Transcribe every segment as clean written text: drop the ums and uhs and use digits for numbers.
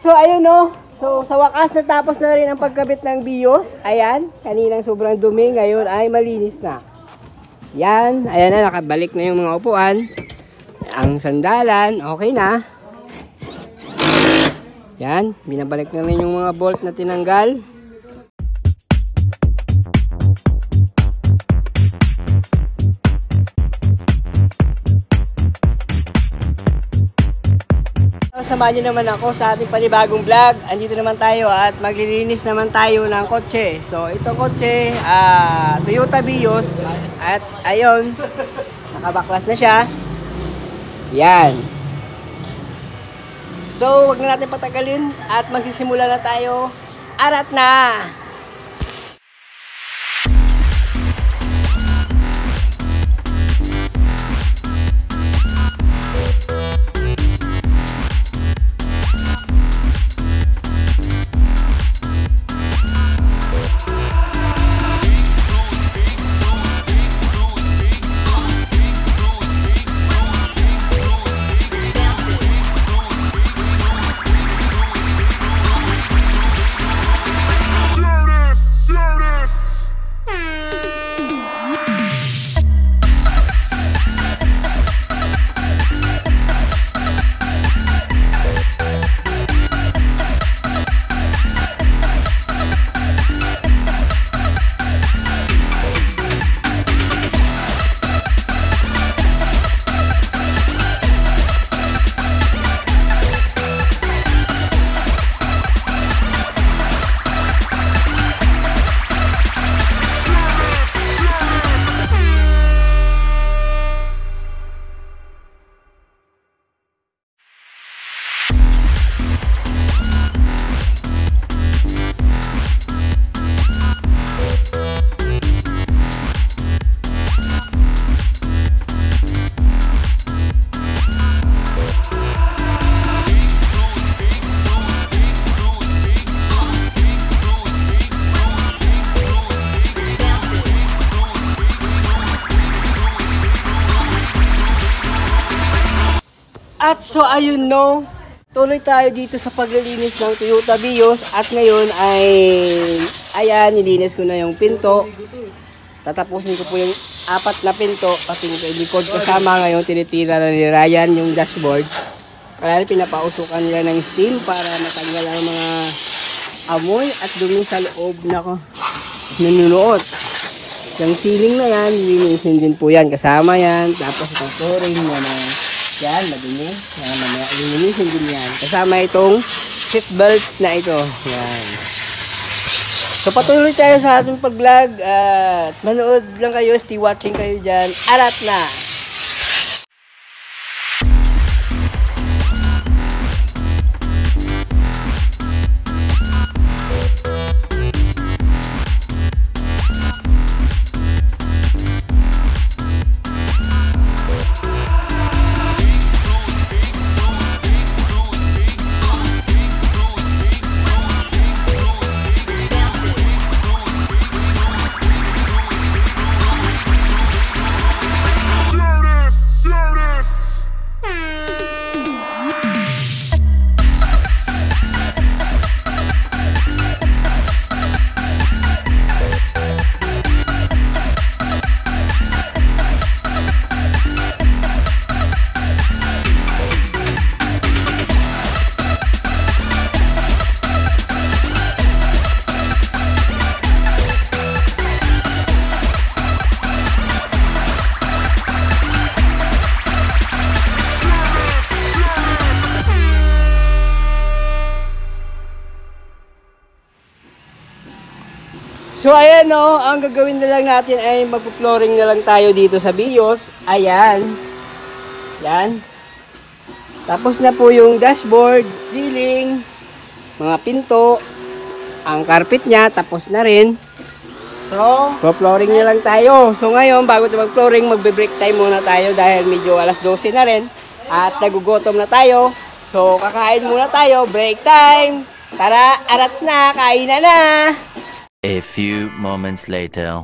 so ayun no. So sa wakas natapos na rin ang pagkabit ng BIOS. Ayan, kaninang sobrang dumi, ngayon ay malinis na. Yan, ayan na, nakabalik na yung mga upuan. Ang sandalan, okay na. Yan, binabalik na rin yung mga bolt na tinanggal. Samahan nyo naman ako sa ating panibagong vlog. Andito naman tayo at maglilinis naman tayo ng kotse. So itong kotse, Toyota Vios. At ayun, nakabaklas na siya. Yan. So wag na natin patagalin at magsisimula na tayo. Arat na! At so ayun no, tuloy tayo dito sa paglilinis ng Toyota Vios. At ngayon ay, ayan, nilinis ko na yung pinto. Tatapusin ko po yung 4 na pinto, pati yung likod kasama. Ngayon tinitira na ni Ryan yung dashboard. Kaya pinapausukan nila ng steam para matanggal ang mga amoy at dumi sa loob na ko ninunuot. Yung ceiling na yan, linisin din po yan, kasama yan. Tapos itong flooring na yan, madumi. Yan, mamaya linisin din yan. Kasama itong seat belt na ito. Yan. So patuloy tayo sa ating pag-vlog. At manood lang kayo, stay watching kayo dyan. Arat na! So ayan no, ang gagawin na lang natin ay magpo-flooring na lang tayo dito sa Vios. Ayan. Yan. Tapos na po yung dashboard, ceiling, mga pinto, ang carpet niya, tapos na rin. So, po-flooring na lang tayo. So ngayon, bago tayo mag-flooring, magbe-break time muna tayo dahil medyo alas 12 na rin. At nagugutom na tayo. So kakain muna tayo, break time. Tara, arats na, kain na! A few moments later.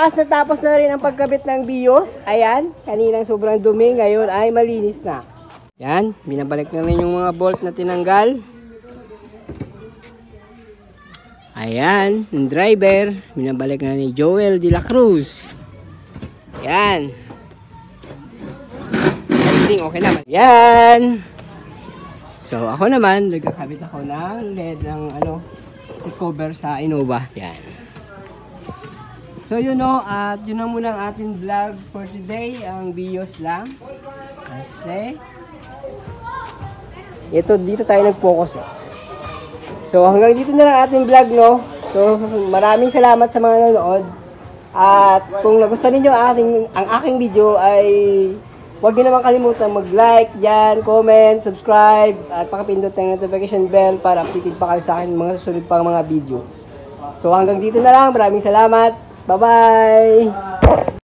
wakas natapos na rin ang pagkabit ng BIOS. Ayan, kaninang sobrang dumi, ngayon ay malinis na. Yan, binabalik na rin yung mga bolt na tinanggal. Ayan, yung driver, binabalik na ni Joel de la Cruz. Yan. Everything okay naman. Yan. So, ako naman, nagkakabit ako ng LED ng seat cover sa Innova. Yan. So, yun at yun na muna ang ating vlog for today. Ang BIOS lang. Kasi, dito tayo nag-focus. So, hanggang dito na lang ating vlog, no? So, maraming salamat sa mga nanonood. At kung nagustuhan ninyo ang aking video ay huwag niyo naman kalimutan mag-like dyan, comment, subscribe, at pakipindot ng notification bell para updated pa kayo sa akin mga susunod pang mga video. So hanggang dito na lang. Maraming salamat. Bye-bye!